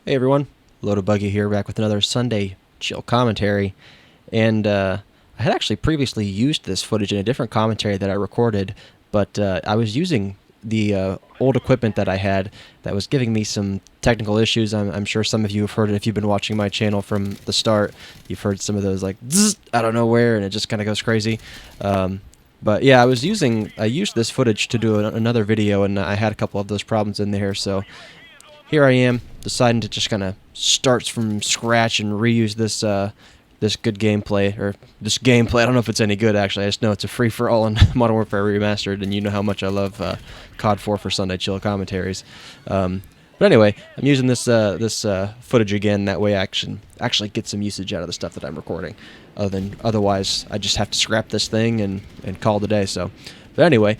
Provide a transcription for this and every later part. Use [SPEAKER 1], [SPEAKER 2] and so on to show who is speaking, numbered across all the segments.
[SPEAKER 1] Hey everyone, Loaded Buggy here, back with another Sunday chill commentary. And I had actually previously used this footage in a different commentary that I recorded, but I was using the old equipment that I had that was giving me some technical issues. I'm sure some of you have heard it if you've been watching my channel from the start. You've heard some of those like zzz, out of nowhere, and it just kind of goes crazy. But yeah, I used this footage to do another video, and I had a couple of those problems in there, so here I am deciding to just kind of start from scratch and reuse this good gameplay, or this gameplay. I don't know if it's any good actually. I just know it's a free for all in Modern Warfare Remastered, and you know how much I love COD4 for Sunday chill commentaries. But anyway, I'm using this footage again. That way, I actually get some usage out of the stuff that I'm recording. Otherwise, I just have to scrap this thing and call it a day. So. But anyway,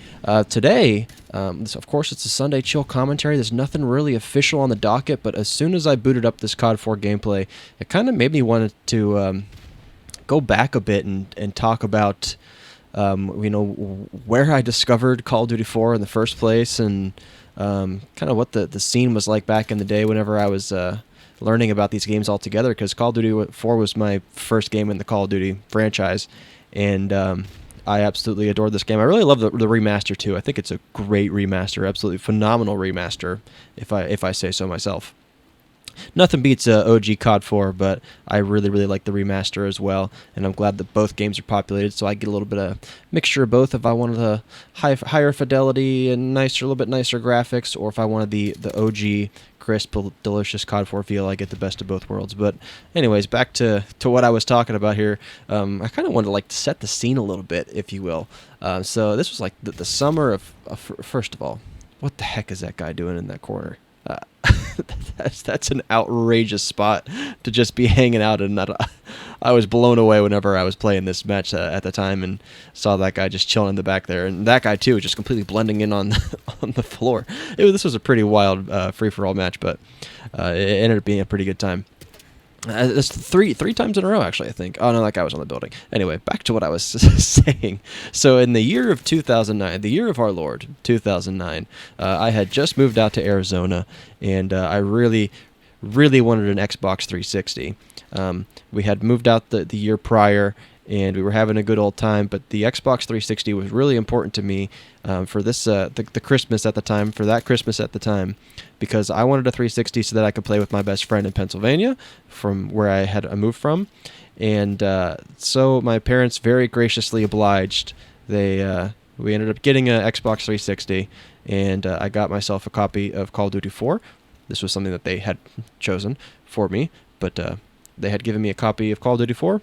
[SPEAKER 1] today, of course, it's a Sunday chill commentary. There's nothing really official on the docket, but as soon as I booted up this COD4 gameplay, it kind of made me want to go back a bit and talk about, where I discovered Call of Duty 4 in the first place, and kind of what the scene was like back in the day whenever I was learning about these games altogether, because Call of Duty 4 was my first game in the Call of Duty franchise, and I absolutely adore this game. I really love the remaster too. I think it's a great remaster, absolutely phenomenal remaster, if I say so myself. Nothing beats OG COD 4, but I really like the remaster as well, and I'm glad that both games are populated, so I get a little bit of mixture of both. If I wanted a higher fidelity and a little bit nicer graphics, or if I wanted the OG crisp, delicious COD 4 feel, I get the best of both worlds. But anyways, back to what I was talking about here. I kind of wanted to set the scene a little bit, if you will. So this was like the summer of first of all, what the heck is that guy doing in that corner? Uh, that's an outrageous spot to just be hanging out in. I was blown away whenever I was playing this match at the time and saw that guy just chilling in the back there, and that guy too, just completely blending in on on the floor. This was a pretty wild free for all match, but it ended up being a pretty good time. That's three times in a row, actually, I think. Oh, no, that guy was on the building. Anyway, back to what I was saying. So in the year of 2009, the year of our Lord, 2009, I had just moved out to Arizona, and I really wanted an Xbox 360. We had moved out the year prior, and we were having a good old time, but the Xbox 360 was really important to me for this the Christmas at the time, for that Christmas at the time, because I wanted a 360 so that I could play with my best friend in Pennsylvania, from where I moved from, and so my parents very graciously obliged. We ended up getting an Xbox 360, and I got myself a copy of Call of Duty 4. This was something that they had chosen for me, but they had given me a copy of Call of Duty 4,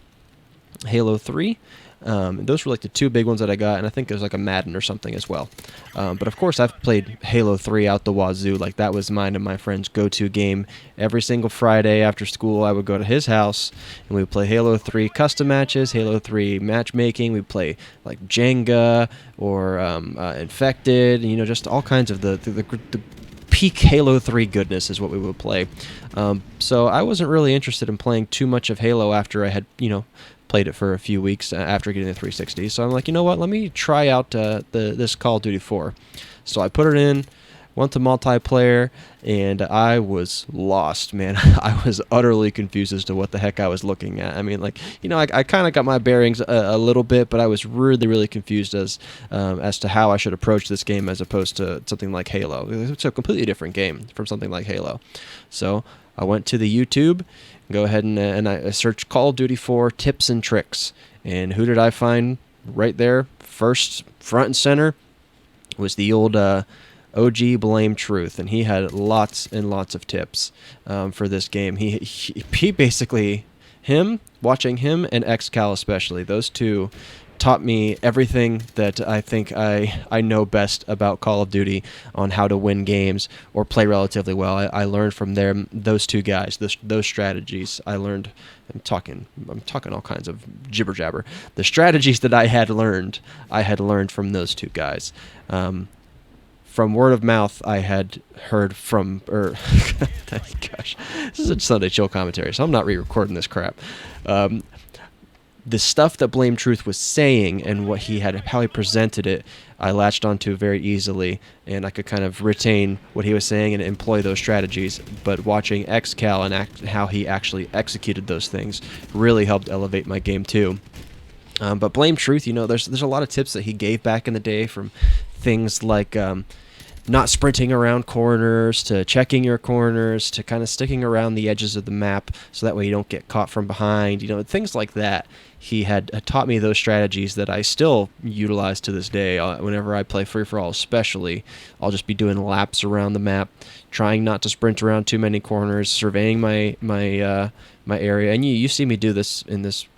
[SPEAKER 1] Halo 3. Those were like the two big ones that I got, and I think there's like a Madden or something as well. But of course, I've played Halo 3 out the wazoo. Like, that was mine and my friend's go-to game. Every single Friday after school, I would go to his house, and we would play Halo 3 custom matches, Halo 3 matchmaking. We'd play like Jenga or Infected, and, just all kinds of the peak Halo 3 goodness is what we would play. So I wasn't really interested in playing too much of Halo after I had, played it for a few weeks after getting the 360. So I'm like, you know what? Let me try out this Call of Duty 4. So I put it in, went to multiplayer, and I was lost, man. I was utterly confused as to what the heck I was looking at. I mean, I kind of got my bearings a little bit, but I was really confused as to how I should approach this game as opposed to something like Halo. It's a completely different game from something like Halo. So I went to the YouTube, go ahead and I searched Call of Duty 4 tips and tricks. And who did I find right there? First, front and center, was the old OG Blame Truth. And he had lots and lots of tips for this game. He basically, watching him and XCal especially, those two taught me everything that I think I know best about Call of Duty on how to win games or play relatively well. I learned from those two guys, those strategies. I'm talking all kinds of jibber jabber. The strategies that I had learned from those two guys. From word of mouth, I had heard from, gosh, this is a Sunday chill commentary, so I'm not re-recording this crap. the stuff that Blame Truth was saying and what he had, how he presented it, I latched onto very easily, and I could kind of retain what he was saying and employ those strategies. But watching XCal and how he actually executed those things really helped elevate my game too. But Blame Truth, there's a lot of tips that he gave back in the day, from things like not sprinting around corners, to checking your corners, to kind of sticking around the edges of the map so that way you don't get caught from behind, things like that. He had taught me those strategies that I still utilize to this day. Whenever I play free-for-all especially, I'll just be doing laps around the map, trying not to sprint around too many corners, surveying my area. And you see me do this in this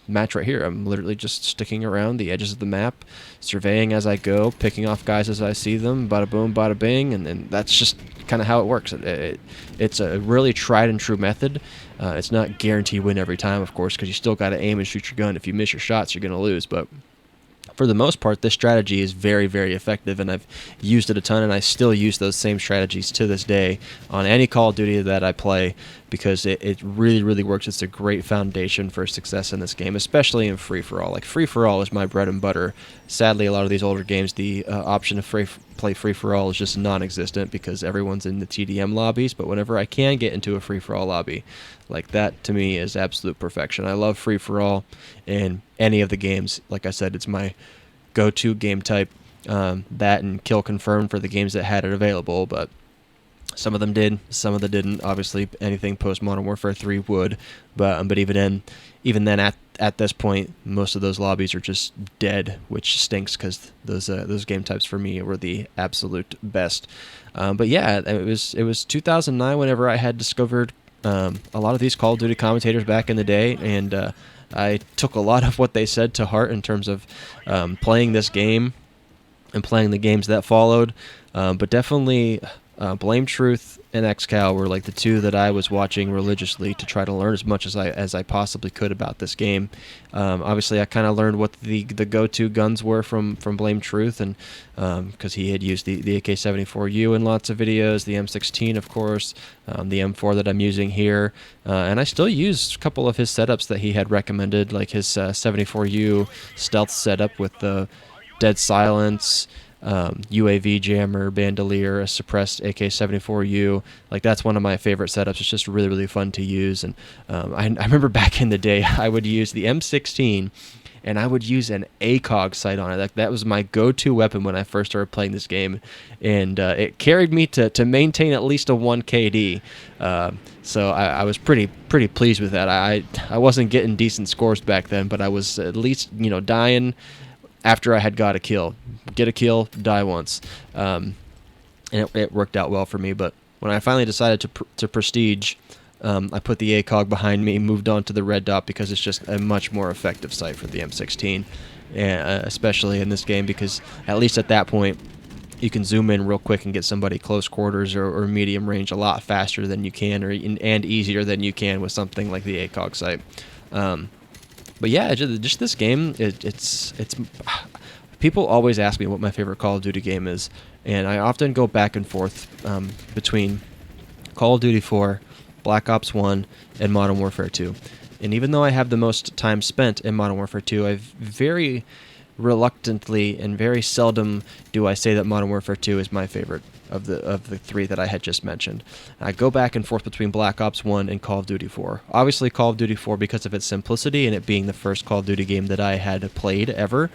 [SPEAKER 1] match right here. I'm literally just sticking around the edges of the map, surveying as I go, picking off guys as I see them, bada boom, bada bing, and then that's just kind of how it works. It's a really tried and true method. It's not guaranteed win every time, of course, because you still got to aim and shoot your gun. If you miss your shots, you're going to lose. But for the most part, this strategy is very, very effective, and I've used it a ton, and I still use those same strategies to this day on any Call of Duty that I play, because it really, really works. It's a great foundation for success in this game, especially in free-for-all. Like, free-for-all is my bread and butter. Sadly, a lot of these older games, the option to play free-for-all is just non-existent because everyone's in the TDM lobbies, but whenever I can get into a free-for-all lobby, like, that to me is absolute perfection. I love free-for-all in any of the games. Like I said, it's my go-to game type, that and Kill Confirmed for the games that had it available, but some of them did, some of them didn't. Obviously, anything post Modern Warfare 3 would, but even then, at this point, most of those lobbies are just dead, which stinks because those game types for me were the absolute best. But yeah, it was 2009 whenever I had discovered a lot of these Call of Duty commentators back in the day, and I took a lot of what they said to heart in terms of playing this game and playing the games that followed. But definitely, Blame Truth and XCal were like the two that I was watching religiously to try to learn as much as I possibly could about this game. Obviously, I kind of learned what the go-to guns were from Blame Truth, and because he had used the AK-74U in lots of videos, the M16, of course, the M4 that I'm using here, and I still use a couple of his setups that he had recommended, like his 74U stealth setup with the dead silence, UAV jammer, bandolier, a suppressed AK-74U. Like, that's one of my favorite setups. It's just really, really fun to use. And I remember back in the day, I would use the M16, and I would use an ACOG sight on it. Like, that was my go-to weapon when I first started playing this game, and it carried me to maintain at least a 1 KD. So I was pretty pleased with that. I wasn't getting decent scores back then, but I was at least dying after I had got a kill. Get a kill, die once. And it worked out well for me. But when I finally decided to prestige, I put the ACOG behind me, moved on to the red dot because it's just a much more effective sight for the M16, and especially in this game, because at least at that point, you can zoom in real quick and get somebody close quarters or medium range a lot faster than you can, and easier than you can with something like the ACOG sight. But yeah, just this game, it's people always ask me what my favorite Call of Duty game is, and I often go back and forth between Call of Duty 4, Black Ops 1, and Modern Warfare 2. And even though I have the most time spent in Modern Warfare 2, I've very reluctantly and very seldom do I say that Modern Warfare 2 is my favorite of the three that I had just mentioned. I go back and forth between Black Ops 1 and Call of Duty 4. Obviously, Call of Duty 4 because of its simplicity and it being the first Call of Duty game that I had played ever.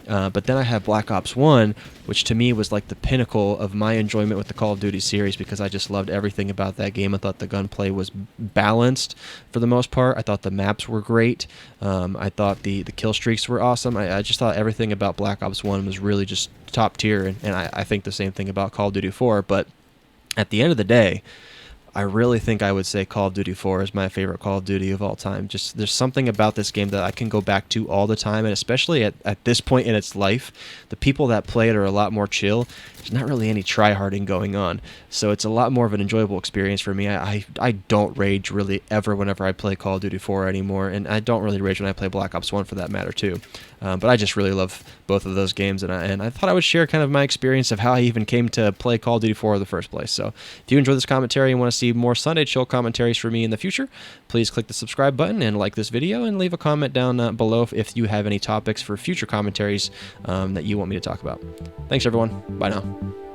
[SPEAKER 1] But then I have Black Ops 1, which to me was like the pinnacle of my enjoyment with the Call of Duty series, because I just loved everything about that game. I thought the gunplay was balanced for the most part. I thought the maps were great. I thought the kill streaks were awesome. I just thought everything about Black Ops 1 was really just top tier, and I think the same thing about Call of Duty 4. But at the end of the day, I really think I would say Call of Duty 4 is my favorite Call of Duty of all time. Just there's something about this game that I can go back to all the time, and especially at this point in its life, the people that play it are a lot more chill. There's not really any try-harding going on, so it's a lot more of an enjoyable experience for me. I don't rage really ever whenever I play Call of Duty 4 anymore, and I don't really rage when I play Black Ops 1 for that matter too. But I just really love both of those games, and I thought I would share kind of my experience of how I even came to play Call of Duty 4 in the first place. So if you enjoy this commentary and want to see see more Sunday Chill commentaries from me in the future, please click the subscribe button and like this video, and leave a comment down below if you have any topics for future commentaries that you want me to talk about. Thanks, everyone. Bye now.